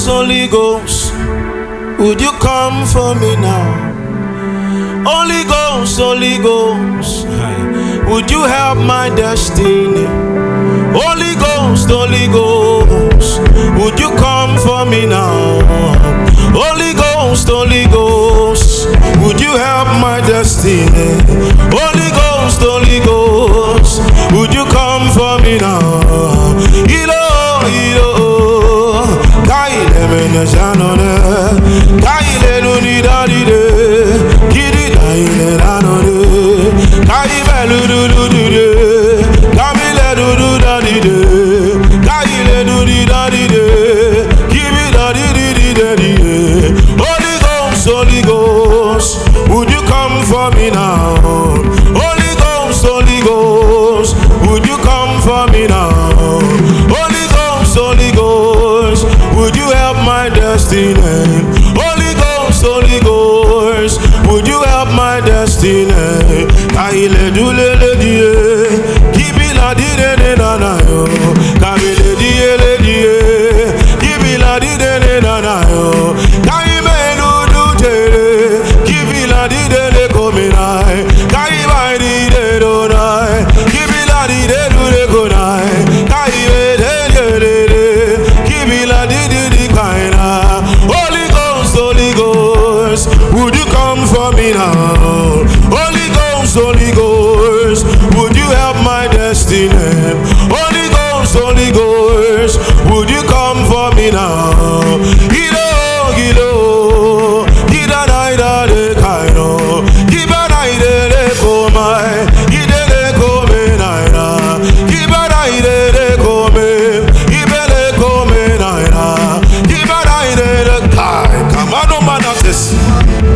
Holy Ghost, would you come for me now? Holy Ghost, Holy Ghost, would you help my destiny? Holy Ghost, Holy Ghost, would you come for me now? Holy Ghost, Holy Ghost, would you help my destiny? Holy Ghost, Holy Ghost, would you come for me now? Holy Ghost, would you come for me now? Holy Ghost, Holy Ghost, would you come for me now? Holy Ghost, Holy Ghost, would you help my destiny? Holy Ghost, Holy Ghost, would you help my destiny? Kaile dule le die, kibi la di de de na na yo. Kabile die le die, kibi la di de de na na yo. Kaime du du te, kibi la di de de come nai. Kaime di de do nai, kibi la di de du de go nai. Kaime de de de, kibi la di di kaina. Holy Ghost, Holy Ghost, would you come for me now? Holy Ghost, Holy Ghost, would you help my destiny? Holy Ghost, Holy Ghost, would you come for me now? Gido, gido, gida naida de kaino, giba naide de komai, gide de kome naida, giba naide de kome, gibele kome naida, giba naide de kai. Come on, man of this.